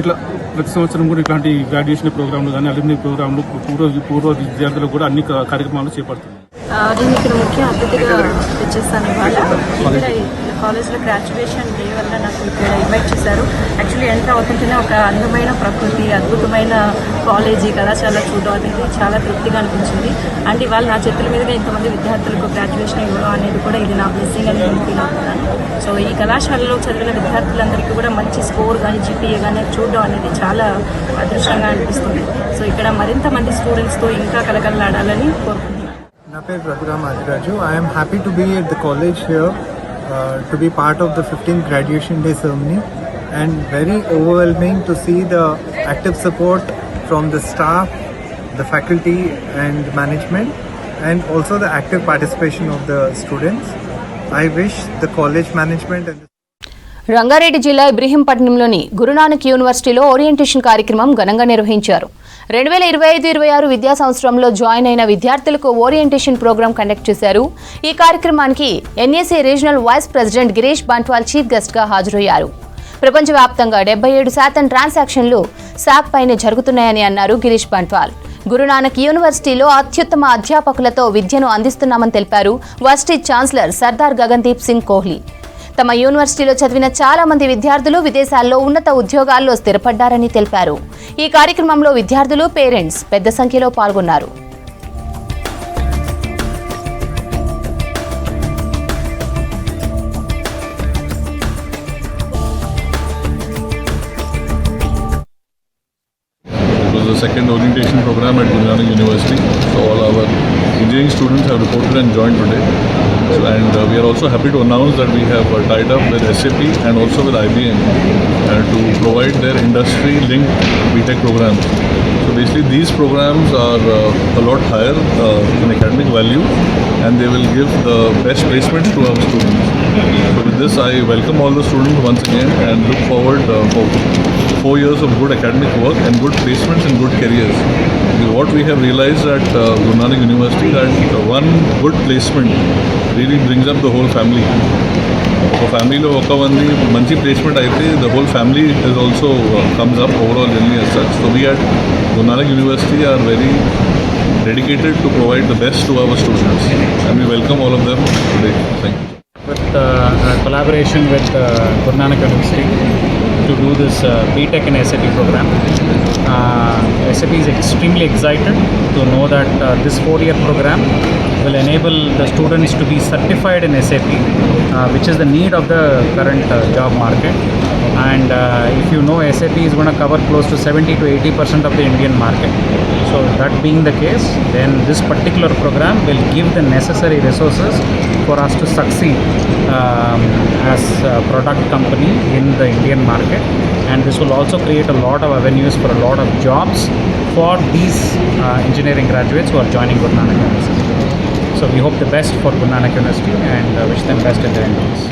ఇట్లా ప్రతి సంవత్సరం కూడా ఇట్లాంటి గ్రాడ్యుయేషన్ ప్రోగ్రాంలు కానీ అల్యూమినీ ప్రోగ్రాంలు పూర్వ విద్యార్థులకు కూడా అన్ని కార్యక్రమాలు చేపడుతుంది. నేను ఇక్కడ ముఖ్య అతిథిగా వచ్చేసాను. ఇవాళ ఇక్కడ కాలేజ్లో గ్రాడ్యుయేషన్ డే వల్ల నాకు ఇక్కడ ఇన్వైట్ చేశారు. యాక్చువల్లీ ఎంటర్ అవుతుంటేనే ఒక అందమైన ప్రకృతి, అద్భుతమైన కాలేజీ కళాశాల చూడడం అనేది చాలా తృప్తిగా అనిపించింది. అండ్ ఇవాళ నా చేతుల మీదుగా ఇంతమంది విద్యార్థులకు గ్రాడ్యుయేషన్ ఇవ్వడం అనేది కూడా ఇది నా బ్లెస్సింగ్ అని నేను ఫీల్ అవుతున్నాను. సో ఈ కళాశాలలో చదివిన విద్యార్థులందరికీ కూడా మంచి స్కోర్ కానీ జీపీఏ కానీ చూడడం అనేది చాలా అదృష్టంగా అనిపిస్తుంది. సో ఇక్కడ మరింత మంది స్టూడెంట్స్తో ఇంకా కలకలలాడాలని కోరుకుంటున్నాను. నా పేరు Raghuram Adiraju. I'm happy to be at the college here to be part of the 15th graduation day ceremony, and very overwhelming to see the active support from the staff, the faculty and management, and also the active participation of the students. I wish the college management and Rangareddy జిల్లా ఇబ్రహీంపట్నంలోని గురునానక్ యూనివర్సిటీలో orientation కార్యక్రమం ఘనంగా నిర్వహించారు. 2025-26 విద్యా సంవత్సరంలో join అయిన విద్యార్థులకు orientation programme conduct చేశారు. ఈ కార్యక్రమానికి NAC regional vice president Girish Bantwal chief guest గా హాజరయ్యారు. ప్రపంచవ్యాప్తంగా 77% ట్రాన్సాక్షన్లు సాప్ పైనే జరుగుతున్నాయని అన్నారు గిరీష్ బంట్వాల్. గురునానక్ యూనివర్సిటీలో అత్యుత్తమ అధ్యాపకులతో విద్యను అందిస్తున్నామని తెలిపారు వర్సిటీ ఛాన్సలర్ సర్దార్ గగన్దీప్ సింగ్ కోహ్లీ. తమ యూనివర్సిటీలో చదివిన చాలా మంది విద్యార్థులు విదేశాల్లో ఉన్నత ఉద్యోగాల్లో స్థిరపడ్డారని తెలిపారు. ఈ కార్యక్రమంలో విద్యార్థులు, పేరెంట్స్ పెద్ద సంఖ్యలో పాల్గొన్నారు. It was the second orientation program at Guru Nanak University. So all our engineering students have reported and joined today. And we are also happy to announce that we have tied up with SAP and also with IBM to provide their industry-linked BTech programs. So basically these programs are a lot higher in academic value, and they will give the best placement to our students. So with this, I welcome all the students once again and look forward for 4 years of good academic work and good placements and good careers. What we have realized at Guru Nanak University that one good placement really brings up the whole family. So family lo oka mandi manchi placement aithe the whole family is also comes up overall generally as such. So we at Guru Nanak University are very dedicated to provide the best to our students, and we welcome all of them today. Thank you. With collaboration with Guru Nanak University to do this BTech and SAP program. SAP is extremely excited to know that this 4-year program will enable the students to be certified in SAP, which is the need of the current job market. And if you know, SAP is going to cover close to 70 to 80% of the Indian market. So that being the case, then this particular program will give the necessary resources for us to succeed as a product company in the Indian market. And this will also create a lot of avenues for a lot of jobs for these engineering graduates who are joining Guru Nanak University. So we hope the best for Guru Nanak University and wish them best in their endeavors.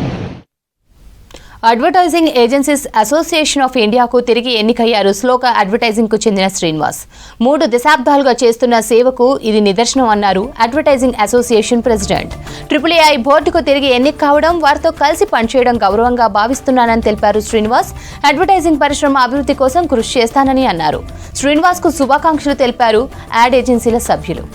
Advertising agencies association of ఇండియాకు తిరిగి ఎన్నికయ్యారు శ్లోక advertising కు చెందిన శ్రీనివాస్. 3 దశాబ్దాలుగా చేస్తున్న సేవకు ఇది నిదర్శనం అన్నారు అడ్వర్టైజింగ్ అసోసియేషన్ ప్రెసిడెంట్. AAI బోర్డుకు తిరిగి ఎన్నిక కావడం, వారితో కలిసి పనిచేయడం గౌరవంగా భావిస్తున్నానని తెలిపారు శ్రీనివాస్. అడ్వర్టైజింగ్ పరిశ్రమ అభివృద్ధి కోసం కృషి చేస్తానని అన్నారు. శ్రీనివాస్ కు శుభాకాంక్షలు తెలిపారు యాడ్ ఏజెన్సీల సభ్యులు.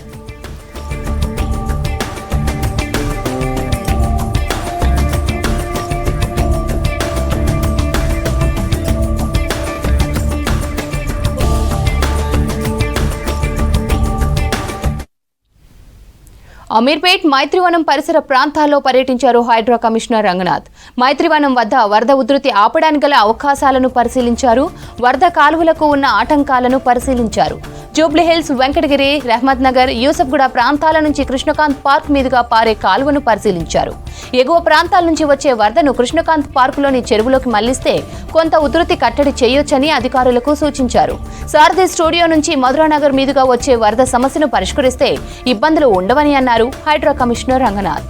అమీర్పేట్ మైత్రివనం పరిసర ప్రాంతాల్లో పర్యటించారు హైడ్రా కమిషనర్ రంగనాథ్. మైత్రివనం వద్ద వరద ఉధృతి ఆపడానికి గల అవకాశాలను పరిశీలించారు. వరద కాలువలకు ఉన్న ఆటంకాలను పరిశీలించారు. జూబ్లీహిల్స్, వెంకటగిరి, రహమత్ నగర్, యూసఫ్గూడ ప్రాంతాల నుంచి కృష్ణకాంత్ పార్క్ మీదుగా పారే కాలువను పరిశీలించారు. ఎగువ ప్రాంతాల నుంచి వచ్చే వరదను కృష్ణకాంత్ పార్కులోని చెరువులోకి మళ్లిస్తే కొంత ఉధృతి కట్టడి చేయొచ్చని అధికారులకు సూచించారు. సారథి స్టూడియో నుంచి మధురానగర్ మీదుగా వచ్చే వరద సమస్యను పరిష్కరిస్తే ఇబ్బందులు ఉండవని అన్నారు హైడ్రా కమిషనర్ రంగనాథ్.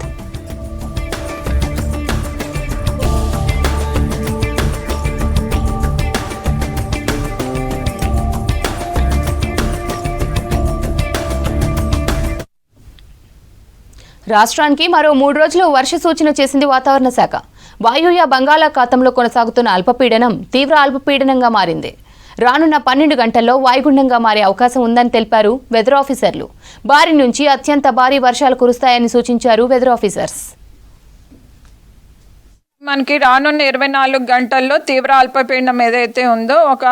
రాష్ట్రానికి మరో 3 రోజులు వర్ష సూచన చేసింది వాతావరణ శాఖ. వాయువ్య బంగాళాఖాతంలో కొనసాగుతున్న అల్పపీడనం తీవ్ర అల్పపీడనంగా మారింది. రానున్న 12 గంటల్లో వాయుగుండంగా మారే అవకాశం ఉందని తెలిపారు వెదర్ ఆఫీసర్లు. భారీ నుంచి అత్యంత భారీ వర్షాలు కురుస్తాయని సూచించారు వెదర్ ఆఫీసర్స్. మనకి రానున్న 24 గంటల్లో తీవ్ర అల్పపీడనం ఏదైతే ఉందో ఒక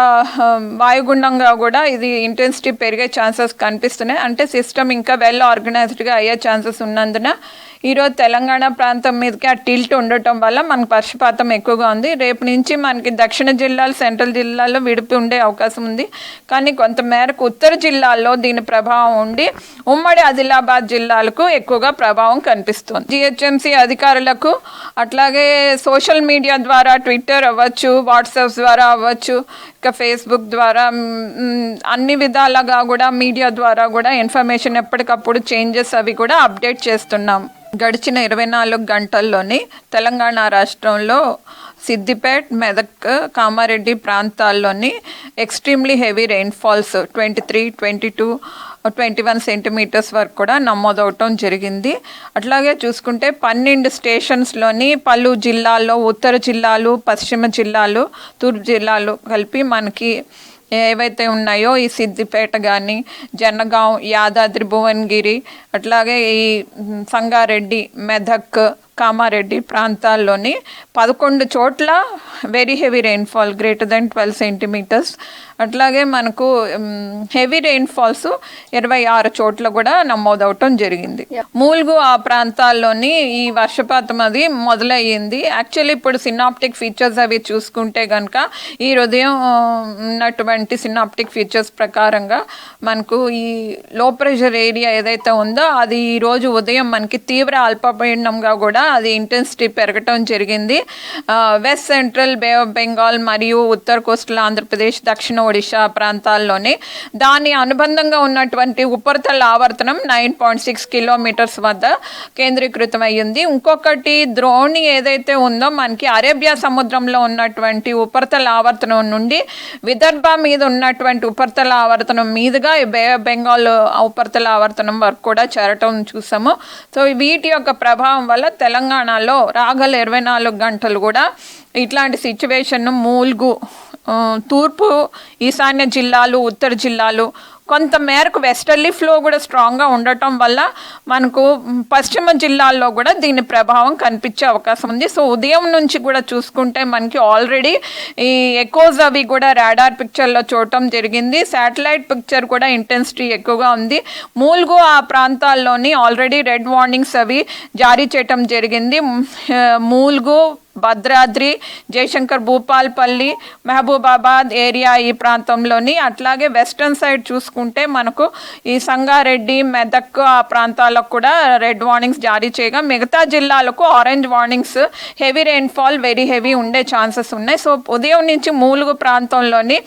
వాయుగుండంగా కూడా ఇది ఇంటెన్సిటీ పెరిగే ఛాన్సెస్ కనిపిస్తున్నాయి. అంటే సిస్టమ్ ఇంకా వెల్ ఆర్గనైజ్డ్గా అయ్యే ఛాన్సెస్ ఉన్నందున ఈరోజు తెలంగాణ ప్రాంతం మీదకి ఆ టిల్ట్ ఉండటం వల్ల మనకు వర్షపాతం ఎక్కువగా ఉంది. రేపు నుంచి మనకి దక్షిణ జిల్లాలు, సెంట్రల్ జిల్లాల్లో విడిపి ఉండే అవకాశం ఉంది. కానీ కొంతమేరకు ఉత్తర జిల్లాల్లో దీని ప్రభావం ఉండి ఉమ్మడి ఆదిలాబాద్ జిల్లాలకు ఎక్కువగా ప్రభావం కనిపిస్తుంది. జిహెచ్ఎంసీ అధికారులకు అట్లాగే సోషల్ మీడియా ద్వారా, ట్విట్టర్ అవ్వచ్చు, వాట్సాప్ ద్వారా అవ్వచ్చు, ఇంకా ఫేస్బుక్ ద్వారా, అన్ని విధాలుగా కూడా మీడియా ద్వారా కూడా ఇన్ఫర్మేషన్ ఎప్పటికప్పుడు చేంజెస్ అవి కూడా అప్డేట్ చేస్తున్నాం. గడిచిన 24 గంటల్లోని తెలంగాణ రాష్ట్రంలో సిద్దిపేట్, మెదక్, కామారెడ్డి ప్రాంతాల్లోని ఎక్స్ట్రీమ్లీ హెవీ రెయిన్ఫాల్స్ 23, 22, 21 సెంటీమీటర్స్ వరకు కూడా నమోదవటం జరిగింది. అట్లాగే చూసుకుంటే 12 స్టేషన్స్లోని పలు జిల్లాల్లో, ఉత్తర జిల్లాలు, పశ్చిమ జిల్లాలు, తూర్పు జిల్లాలు కలిపి మనకి ఏవైతే ఉన్నాయో ఈ సిద్దిపేట కానీ, జనగాం, యాదాద్రి భువనగిరి, అట్లాగే ఈ సంగారెడ్డి, మెదక్, కామారెడ్డి ప్రాంతాల్లోని 11 చోట్ల very heavy rainfall greater than 12 centimetres. అట్లాగే మనకు హెవీ రెయిన్ఫాల్స్ 26 చోట్ల కూడా నమోదవటం జరిగింది. మూల్గు ఆ ప్రాంతాల్లోని ఈ వర్షపాతం అది మొదలయ్యింది. యాక్చువల్లీ ఇప్పుడు సినాప్టిక్ ఫీచర్స్ అవి చూసుకుంటే కనుక ఈ ఉదయం ఉన్నటువంటి సినాప్టిక్ ఫీచర్స్ ప్రకారంగా మనకు ఈ లో ప్రెషర్ ఏరియా ఏదైతే ఉందో అది ఈరోజు ఉదయం మనకి తీవ్ర అల్పపీడనంగా కూడా అది ఇంటెన్సిటీ పెరగటం జరిగింది. West central Bay of Bengal మరియు ఉత్తర కోస్టల్ ఆంధ్రప్రదేశ్, దక్షిణ ఒడిశా ప్రాంతాల్లోనే దాని అనుబంధంగా ఉన్నటువంటి ఉపరితల ఆవర్తనం 9.6 కిలోమీటర్స్ వద్ద కేంద్రీకృతం అయ్యింది. ఇంకొకటి ద్రోణి ఏదైతే ఉందో మనకి అరేబియా సముద్రంలో ఉన్నటువంటి ఉపరితల ఆవర్తనం నుండి విదర్భ మీద ఉన్నటువంటి ఉపరితల ఆవర్తనం మీదుగా బే ఆఫ్ బెంగాల్ ఉపరితల ఆవర్తనం వరకు కూడా చేరటం చూసాము. సో వీటి యొక్క ప్రభావం వల్ల తెలంగాణలో రాగల 24 గంటలు కూడా ఇట్లాంటి సిచ్యువేషన్ మూల్గు, తూర్పు ఈశాన్య జిల్లాలు, ఉత్తర జిల్లాలు, కొంత మేరకు వెస్టర్లీ ఫ్లో కూడా స్ట్రాంగ్గా ఉండటం వల్ల మనకు పశ్చిమ జిల్లాల్లో కూడా దీని ప్రభావం కనిపించే అవకాశం ఉంది. సో ఉదయం నుంచి కూడా చూసుకుంటే మనకి ఆల్రెడీ ఈ ఎకోస్ అవి కూడా రాడార్ పిక్చర్లో చూడటం జరిగింది. శాటిలైట్ పిక్చర్ కూడా ఇంటెన్సిటీ ఎక్కువగా ఉంది. మూల్గు ఆ ప్రాంతాల్లోని ఆల్రెడీ రెడ్ వార్నింగ్స్ అవి జారీ చేయటం జరిగింది. మూల్గు, భద్రాద్రి, జయశంకర్ భూపాల్పల్లి, మహబూబాబాద్ ఏరియా ఈ ప్రాంతంలోని, అట్లాగే వెస్టర్న్ సైడ్ చూసుకుంటే మనకు ఈ సంగారెడ్డి, మెదక్ ఆ ప్రాంతాలకు కూడా రెడ్ వార్నింగ్స్ జారీ చేయగా మిగతా జిల్లాలకు orange warnings heavy rainfall very heavy ఉండే ఛాన్సెస్ ఉన్నాయి. సో ఉదయం నుంచి మూలుగు ప్రాంతంలోని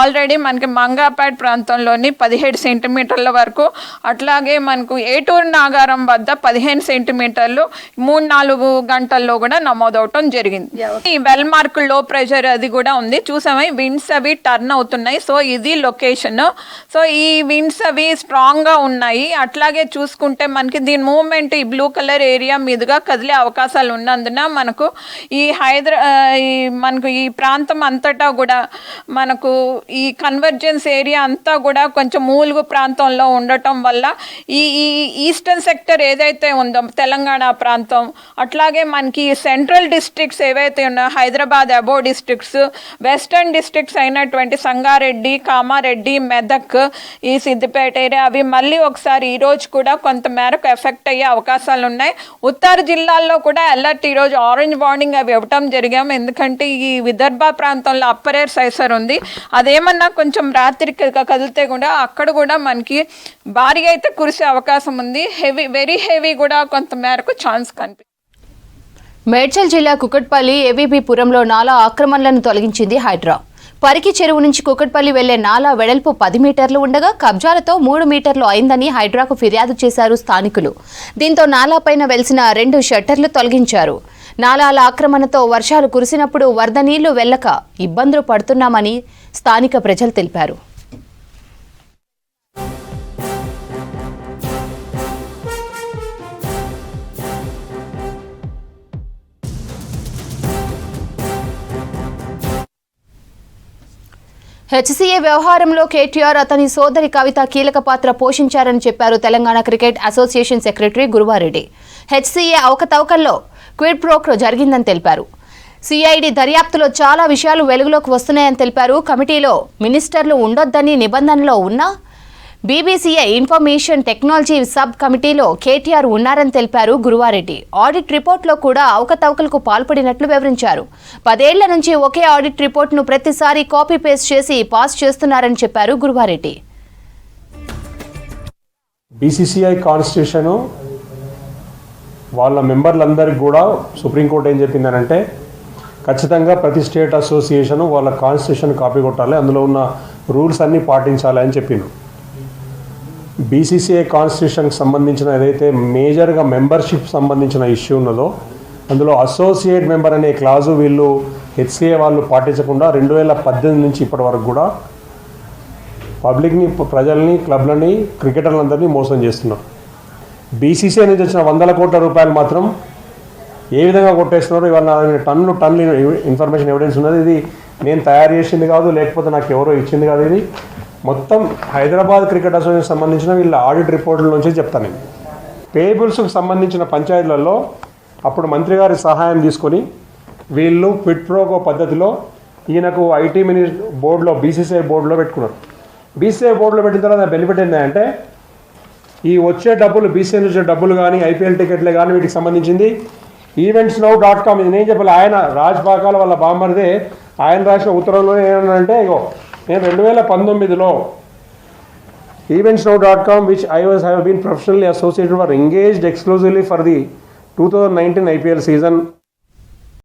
ఆల్రెడీ మనకి మంగాపేట్ ప్రాంతంలోని 17 సెంటీమీటర్ల వరకు, అట్లాగే మనకు ఏటూరు నాగారం వద్ద 15 సెంటీమీటర్లు 3-4 గంటల్లో కూడా నమోదవటం జరిగింది. ఈ వెల్ మార్క్ లో ప్రెషర్ అది కూడా ఉంది. చూసాము విండ్స్ అవి టర్న్ అవుతున్నాయి. సో ఇది లొకేషన్. సో ఈ విండ్స్ అవి స్ట్రాంగ్ గా ఉన్నాయి. అట్లాగే చూసుకుంటే మనకి దీని మూవ్మెంట్ ఈ బ్లూ కలర్ ఏరియా మీదుగా కదిలే అవకాశాలు ఉన్నందున మనకు ఈ మనకు ఈ ప్రాంతం అంతటా కూడా మనకు ఈ కన్వర్జెన్స్ ఏరియా అంతా కూడా కొంచెం మూలుగు ప్రాంతంలో ఉండటం వల్ల ఈ ఈస్టర్న్ సెక్టర్ ఏదైతే ఉందో తెలంగాణ ప్రాంతం, అట్లాగే మనకి సెంట్రల్ డిస్ట్రిక్ట్స్ ఏవైతే ఉన్నాయో హైదరాబాద్ అబో డిస్ట్రిక్ట్స్, వెస్టర్న్ డిస్ట్రిక్ట్స్ అయినటువంటి సంగారెడ్డి, కామారెడ్డి, మెదక్, ఈ సిద్దిపేట ఏరియా అవి మళ్ళీ ఒకసారి ఈరోజు కూడా కొంత మేరకు ఎఫెక్ట్ అయ్యే అవకాశాలు ఉన్నాయి. ఉత్తర జిల్లాల్లో కూడా అలర్ట్ ఈరోజు ఆరెంజ్ వార్నింగ్ అవి ఇవ్వటం జరిగాము. ఎందుకంటే ఈ విదర్భ ప్రాంతంలో అప్పర్ ఎయిర్ సైసర్ ఉంది. అదేమన్నా కొంచెం రాత్రికి కదిలితే కూడా అక్కడ కూడా మనకి భారీ అయితే కురిసే అవకాశం ఉంది. హెవీ వెరీ హెవీ కూడా కొంత మేరకు ఛాన్స్ కనిపిస్తుంది. మేడ్చల్ జిల్లా కుకట్పల్లి ఏవీబీపురంలో నాలా ఆక్రమణలను తొలగించింది హైడ్రా. పరికి చెరువు నుంచి కుకట్పల్లి వెళ్లే నాలా వెడల్పు 10 మీటర్లు ఉండగా కబ్జాలతో 3 మీటర్లు అయిందని హైడ్రాకు ఫిర్యాదు చేశారు స్థానికులు. దీంతో నాలాపైన వెలిసిన 2 షట్టర్లు తొలగించారు. నాలాల ఆక్రమణతో వర్షాలు కురిసినప్పుడు వరద నీళ్లు వెళ్లక ఇబ్బందులు పడుతున్నామని స్థానిక ప్రజలు తెలిపారు. హెచ్సీఏ వ్యవహారంలో కేటీఆర్, అతని సోదరి కవిత కీలక పాత్ర పోషించారని చెప్పారు Telangana cricket association secretary Guruva Reddy. HCA అవకతవకల్లో క్విడ్ ప్రోక్రో జరిగిందని తెలిపారు. సిఐడి దర్యాప్తులో చాలా విషయాలు వెలుగులోకి వస్తున్నాయని తెలిపారు. కమిటీలో మినిస్టర్లు ఉండొద్దని నిబంధనలో ఉన్నా బీబీసీఐ ఇన్ఫర్మేషన్ టెక్నాలజీ సబ్ కమిటీలో కేటీఆర్ ఉన్నారని తెలిపారు గురువారెడ్డి. ఆడిట్ రిపోర్టులో కూడా అవకతవకలకు పాల్పడినట్లు వివరించారు. 10 ఏళ్ల నుంచి ఒకే ఆడిట్ రిపోర్టును ప్రతిసారి కాపీ పేస్ట్ చేసి పాస్ చేస్తున్నారని చెప్పారు గురువారెడ్డి. బీసీసీఐ కాన్స్టిట్యూషను వాళ్ళ మెంబర్లందరికీ కూడా సుప్రీంకోర్టు ఏం చెప్పిందనంటే ఖచ్చితంగా ప్రతి స్టేట్ అసోసియేషను వాళ్ళ కాన్స్టిట్యూషన్ కాపీ కొట్టాలి, అందులో ఉన్న రూల్స్ అన్నీ పాటించాలి అని చెప్పింది. బీసీసీఐ కాన్స్టిట్యూషన్కి సంబంధించిన ఏదైతే మేజర్గా మెంబర్షిప్ సంబంధించిన ఇష్యూ ఉన్నదో అందులో అసోసియేట్ మెంబర్ అనే క్లాజు వీళ్ళు హెచ్సిఏ వాళ్ళు పాటించకుండా 2018 నుంచి ఇప్పటి వరకు కూడా పబ్లిక్ని, ప్రజల్ని, క్లబ్లని, క్రికెటర్లందరినీ మోసం చేస్తున్నారు. బీసీసీఐ నుంచి వచ్చిన 100 కోట్ల రూపాయలు మాత్రం ఏ విధంగా కొట్టేస్తున్నారో ఇవాళ టన్నులు ఇన్ఫర్మేషన్ ఎవిడెన్స్ ఉన్నది. ఇది నేను తయారు చేసింది కాదు, లేకపోతే నాకు ఎవరో ఇచ్చింది కాదు. ఇది మొత్తం హైదరాబాద్ క్రికెట్ అసోసియేషన్ సంబంధించిన వీళ్ళ ఆడిట్ రిపోర్టుల నుంచి చెప్తాను నేను. పేబుల్స్కి సంబంధించిన పంచాయతీలలో అప్పుడు మంత్రి గారి సహాయం తీసుకొని వీళ్ళు క్విడ్ ప్రోకో పద్ధతిలో ఈయనకు ఐటీ బోర్డులో బీసీసీఐ బోర్డులో పెట్టుకున్నారు. బీసీసీఐ బోర్డులో పెట్టిన తర్వాత బెనిఫిట్ ఏంటంటే ఈ వచ్చే డబ్బులు, బీసీసీఐ వచ్చే డబ్బులు కానీ, ఐపీఎల్ టికెట్లే కానీ వీటికి సంబంధించింది eventsnow.com, ఇది నేను చెప్పాలి. ఆయన రాజ్ పాకాల వాళ్ళ బామ్మరిదే, ఆయన రాసిన ఉత్తరంలో ఏమన్నారంటే ఇగో నేను 2019లో eventsnow.com which I have been professionally associated or engaged exclusively for the 2019 IPL season